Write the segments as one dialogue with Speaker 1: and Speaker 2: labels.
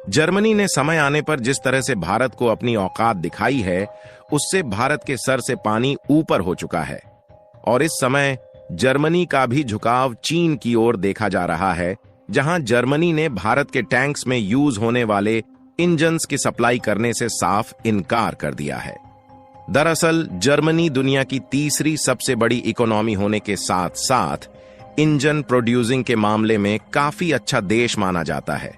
Speaker 1: Germany ने समय आने पर जिस तरह से भारत को अपनी औकात दिखाई है, उससे भारत के सर से पानी ऊपर हो चुका है और इस समय जर्मनी का भी झुकाव चीन की ओर देखा जा रहा है, जहां जर्मनी ने भारत के टैंक्स में यूज होने वाले इंजन्स की सप्लाई करने से साफ इनकार कर दिया है। दरअसल जर्मनी दुनिया की तीसरी सबसे बड़ी इकोनॉमी होने के साथ साथ इंजन प्रोड्यूसिंग के मामले में काफी अच्छा देश माना जाता है,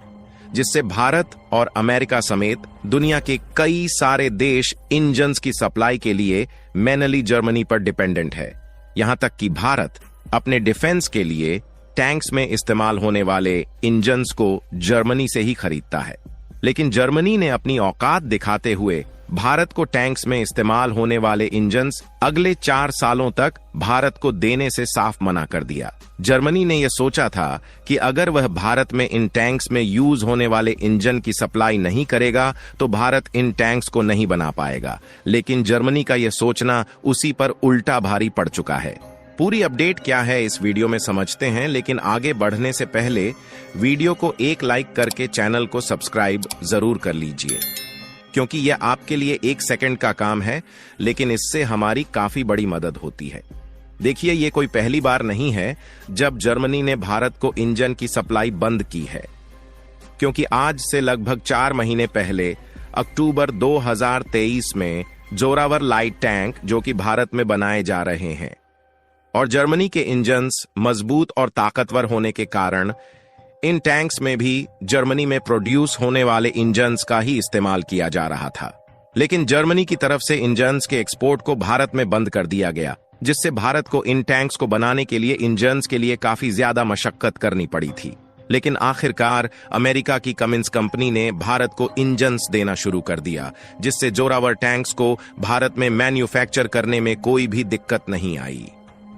Speaker 1: जिससे भारत और अमेरिका समेत दुनिया के कई सारे देश इंजन्स की सप्लाई के लिए मेनली जर्मनी पर डिपेंडेंट है। यहां तक कि भारत अपने डिफेंस के लिए टैंक्स में इस्तेमाल होने वाले इंजन्स को जर्मनी से ही खरीदता है। लेकिन जर्मनी ने अपनी औकात दिखाते हुए भारत को टैंक्स में इस्तेमाल होने वाले इंजन्स अगले 4 सालों तक भारत को देने से साफ मना कर दिया। जर्मनी ने यह सोचा था कि अगर वह भारत में इन टैंक्स में यूज होने वाले इंजन की सप्लाई नहीं करेगा तो भारत इन टैंक्स को नहीं बना पाएगा, लेकिन जर्मनी का यह सोचना उसी पर उल्टा भारी पड़ चुका है। पूरी अपडेट क्या है इस वीडियो में समझते हैं, लेकिन आगे बढ़ने से पहले वीडियो को एक लाइक करके चैनल को सब्सक्राइब जरूर कर लीजिए, क्योंकि यह आपके लिए 1 सेकंड का काम है, लेकिन इससे हमारी काफी बड़ी मदद होती है। देखिए, ये कोई पहली बार नहीं है जब जर्मनी ने भारत को इंजन की सप्लाई बंद की है, क्योंकि आज से लगभग 4 महीने पहले अक्टूबर 2023 में जोरावर लाइट टैंक जो कि भारत में बनाए जा रहे हैं और जर्मनी के इंजन्स मजबूत और ताकतवर होने के कारण इन टैंक्स में भी जर्मनी में प्रोड्यूस होने वाले इंजन्स का ही इस्तेमाल किया जा रहा था। लेकिन जर्मनी की तरफ से इंजन्स के एक्सपोर्ट को भारत में बंद कर दिया गया, जिससे भारत को इन टैंक्स को बनाने के लिए इंजन्स के लिए काफी ज्यादा मशक्कत करनी पड़ी थी। लेकिन आखिरकार अमेरिका की कमिंस कंपनी ने भारत को इंजन्स देना शुरू कर दिया, जिससे जोरावर टैंक्स को भारत में मैन्युफैक्चर करने में कोई भी दिक्कत नहीं आई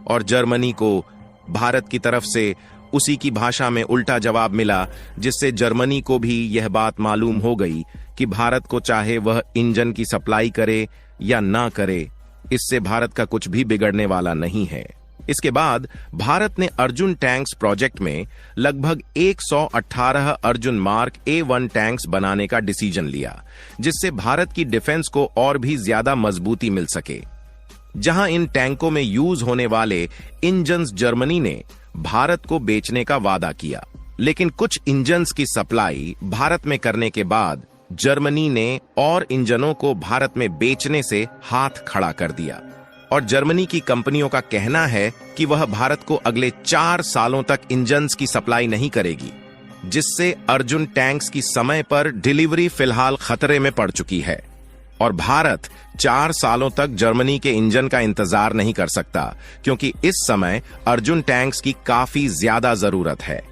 Speaker 1: और जर्मनी को भारत की तरफ से उसी की भाषा में उल्टा जवाब मिला, जिससे जर्मनी को भी यह बात मालूम हो गई कि भारत को चाहे वह इंजन की सप्लाई करे या ना करे, इससे भारत का कुछ भी बिगड़ने वाला नहीं है। इसके बाद भारत ने अर्जुन टैंक्स प्रोजेक्ट में लगभग 118 अर्जुन मार्क A1 टैंक्स बनाने का डिसीजन लिया, जिससे भारत की डिफेंस को और भी ज्यादा मजबूती मिल सके। जहां इन टैंकों में यूज होने वाले इंजन्स जर्मनी ने भारत को बेचने का वादा किया, लेकिन कुछ इंजन्स की सप्लाई भारत में करने के बाद जर्मनी ने और इंजनों को भारत में बेचने से हाथ खड़ा कर दिया और जर्मनी की कंपनियों का कहना है कि वह भारत को अगले 4 सालों तक इंजन्स की सप्लाई नहीं करेगी, जिससे अर्जुन टैंक्स की समय पर डिलीवरी फिलहाल खतरे में पड़ चुकी है और भारत 4 सालों तक जर्मनी के इंजन का इंतजार नहीं कर सकता, क्योंकि इस समय अर्जुन टैंक्स की काफी ज्यादा जरूरत है।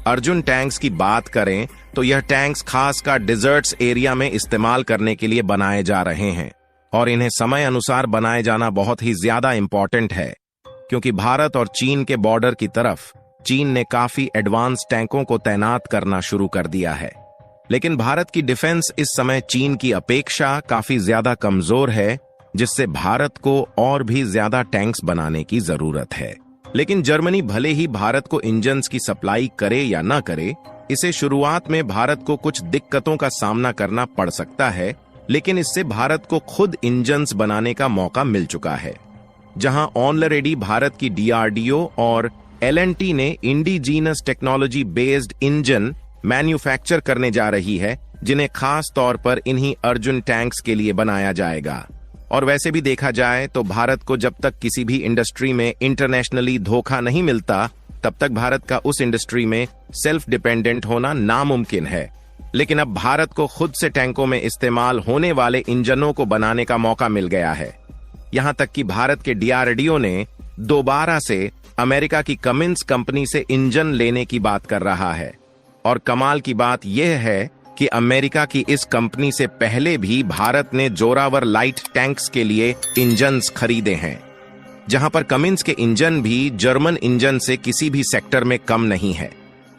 Speaker 1: अर्जुन टैंक्स की बात करें तो यह टैंक्स खासकर डिजर्ट्स एरिया में इस्तेमाल करने के लिए बनाए जा रहे हैं और इन्हें समय अनुसार बनाए जाना बहुत ही ज्यादा इंपॉर्टेंट है, क्योंकि भारत और चीन के बॉर्डर की तरफ चीन ने काफी एडवांस टैंकों को तैनात करना शुरू कर दिया है। लेकिन भारत की डिफेंस इस समय चीन की अपेक्षा काफी ज्यादा कमजोर है, जिससे भारत को और भी ज्यादा टैंक्स बनाने की जरूरत है। लेकिन जर्मनी भले ही भारत को इंजन्स की सप्लाई करे या ना करे, इसे शुरुआत में भारत को कुछ दिक्कतों का सामना करना पड़ सकता है, लेकिन इससे भारत को खुद इंजन्स बनाने का मौका मिल चुका है। जहां ऑलरेडी भारत की DRDO और L&T ने indigenous technology based engine manufacture करने जा रही है, जिन्हें खास तौर पर इन्हीं अर्जुन टैंक्स के लिए बनाया जाएगा। और वैसे भी देखा जाए तो भारत को जब तक किसी भी इंडस्ट्री में इंटरनेशनली धोखा नहीं मिलता, तब तक भारत का उस इंडस्ट्री में सेल्फ डिपेंडेंट होना नामुमकिन है। लेकिन अब भारत को खुद से टैंकों में इस्तेमाल होने वाले इंजनों को बनाने का मौका मिल गया है। यहां तक कि भारत के DRDO ने दोबारा से अमेरिका की कमिंस कंपनी से इंजन लेने की बात कर रहा है और कमाल की बात यह है कि अमेरिका की इस कंपनी से पहले भी भारत ने जोरावर लाइट टैंक्स के लिए इंजन्स खरीदे हैं, जहां पर कमिंस के इंजन भी जर्मन इंजन से किसी भी सेक्टर में कम नहीं है।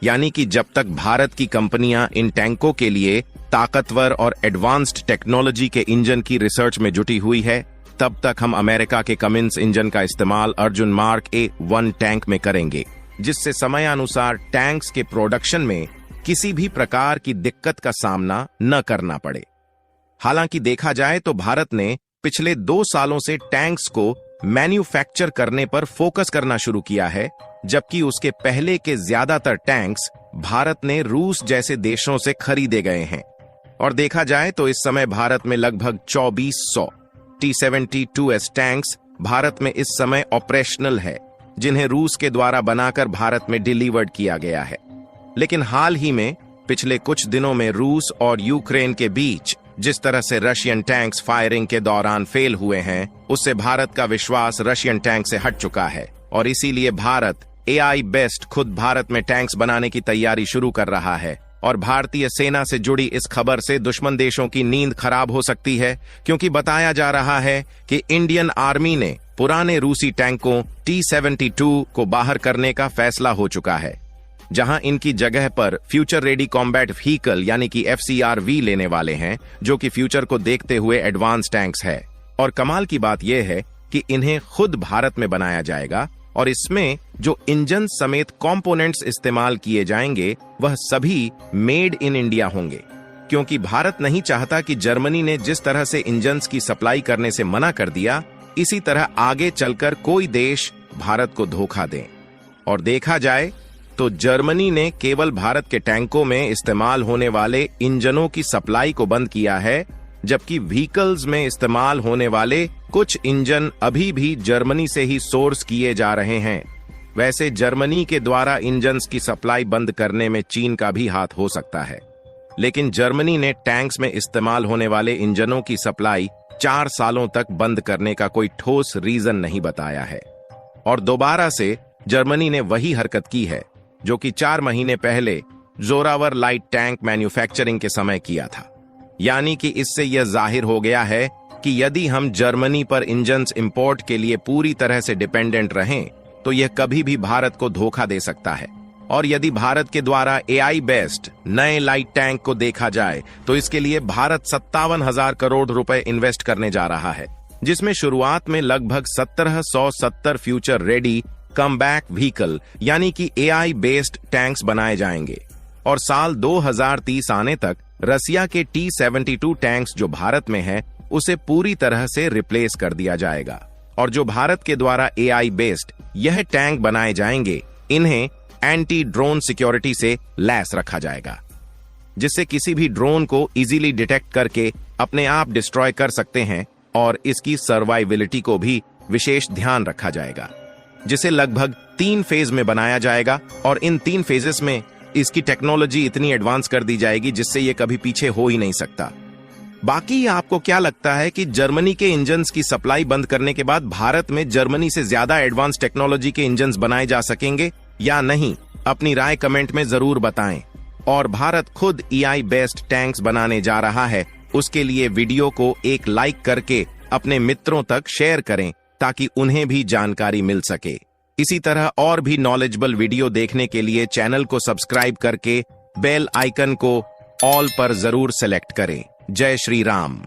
Speaker 1: यानी कि जब तक भारत की कंपनियां इन टैंकों के लिए ताकतवर और एडवांस्ड टेक्नोलॉजी के इंजन की रिसर्च में जुटी हुई है, तब तक हम अमेरिका के कमिंस इंजन का इस्तेमाल अर्जुन मार्क A1 टैंक में करेंगे, जिससे समयानुसार टैंक्स के प्रोडक्शन में किसी भी प्रकार की दिक्कत का सामना न करना पड़े। हालांकि देखा जाए तो भारत ने पिछले 2 सालों से टैंक्स को मैन्युफैक्चर करने पर फोकस करना शुरू किया है, जबकि उसके पहले के ज्यादातर टैंक्स भारत ने रूस जैसे देशों से खरीदे गए हैं। और देखा जाए तो इस समय भारत में लगभग 2400 T-72S टैंक्स भारत में इस समय ऑपरेशनल है, जिन्हें रूस के द्वारा बनाकर भारत में डिलीवर्ड किया गया है। लेकिन हाल ही में पिछले कुछ दिनों में रूस और यूक्रेन के बीच जिस तरह से रशियन टैंक्स फायरिंग के दौरान फेल हुए हैं, उससे भारत का विश्वास रशियन टैंक से हट चुका है और इसीलिए भारत AI बेस्ट खुद भारत में टैंक्स बनाने की तैयारी शुरू कर रहा है। और भारतीय सेना से जुड़ी इस खबर से दुश्मन देशों की नींद खराब हो सकती है, क्योंकि बताया जा रहा है कि इंडियन आर्मी ने पुराने रूसी टैंकों T-72 को बाहर करने का फैसला हो चुका है, जहां इनकी जगह पर फ्यूचर रेडी कॉम्बैट व्हीकल यानी कि FCRV लेने वाले हैं, जो कि फ्यूचर को देखते हुए एडवांस टैंक्स है। और कमाल की बात यह है कि इन्हें खुद भारत में बनाया जाएगा और इसमें जो इंजन समेत कंपोनेंट्स इस्तेमाल किए जाएंगे वह सभी मेड इन इंडिया होंगे, क्योंकि भारत नहीं चाहता कि जर्मनी ने जिस तरह से इंजन्स की सप्लाई करने से मना कर दिया, इसी तरह आगे चलकर कोई देश भारत को धोखा दे। और देखा जाए तो जर्मनी ने केवल भारत के टैंकों में इस्तेमाल होने वाले इंजनों की सप्लाई को बंद किया है, जबकि व्हीकल्स में इस्तेमाल होने वाले कुछ इंजन अभी भी जर्मनी से ही सोर्स किए जा रहे हैं। वैसे जर्मनी के द्वारा इंजन्स की सप्लाई बंद करने में चीन का भी हाथ हो सकता है, लेकिन जर्मनी ने टैंक्स में इस्तेमाल होने वाले इंजनों की सप्लाई 4 सालों तक बंद करने का कोई ठोस रीजन नहीं बताया है। और दोबारा से जर्मनी ने वही हरकत की है जो कि 4 महीने पहले जोरावर लाइट टैंक मैन्युफैक्चरिंग के समय किया था। यानी कि इससे यह जाहिर हो गया है कि यदि हम जर्मनी पर इंजन्स इंपोर्ट के लिए पूरी तरह से डिपेंडेंट रहें तो यह कभी भी भारत को धोखा दे सकता है। और यदि भारत के द्वारा AI बेस्ड नए लाइट टैंक को देखा जाए तो इसके लिए भारत 57,000 करोड़ रुपए इन्वेस्ट करने जा रहा है, जिसमें शुरुआत में लगभग 1770 फ्यूचर रेडी कमबैक व्हीकल यानी कि AI बेस्ड टैंक्स बनाए जाएंगे और साल 2030 आने तक रसिया के T-72 टैंक्स जो भारत में है उसे पूरी तरह से रिप्लेस कर दिया जाएगा। और जो भारत के द्वारा AI बेस्ड यह टैंक बनाए जाएंगे, इन्हें एंटी ड्रोन सिक्योरिटी से लैस रखा जाएगा, जिससे किसी भी ड्रोन को इजीली डिटेक्ट करके अपने आप डिस्ट्रॉय कर सकते हैं। और इसकी सर्वाइविलिटी को भी विशेष ध्यान रखा जाएगा, जिसे लगभग 3 फेज में बनाया जाएगा और इन 3 फेजेस में इसकी टेक्नोलॉजी इतनी एडवांस कर दी जाएगी जिससे ये कभी पीछे हो ही नहीं सकता। बाकी आपको क्या लगता है कि जर्मनी के इंजन्स की सप्लाई बंद करने के बाद भारत में जर्मनी से ज्यादा एडवांस टेक्नोलॉजी के इंजन्स बनाए जा सकेंगे या नहीं? अपनी राय कमेंट में जरूर बताएं। और भारत खुद AI बेस्ड टैंक्स बनाने जा रहा है, उसके लिए वीडियो को एक लाइक करके अपने मित्रों तक शेयर करें ताकि उन्हें भी जानकारी मिल सके। इसी तरह और भी नॉलेजेबल वीडियो देखने के लिए चैनल को सब्सक्राइब करके बेल आइकन को ऑल पर जरूर सेलेक्ट करें। जय श्री राम।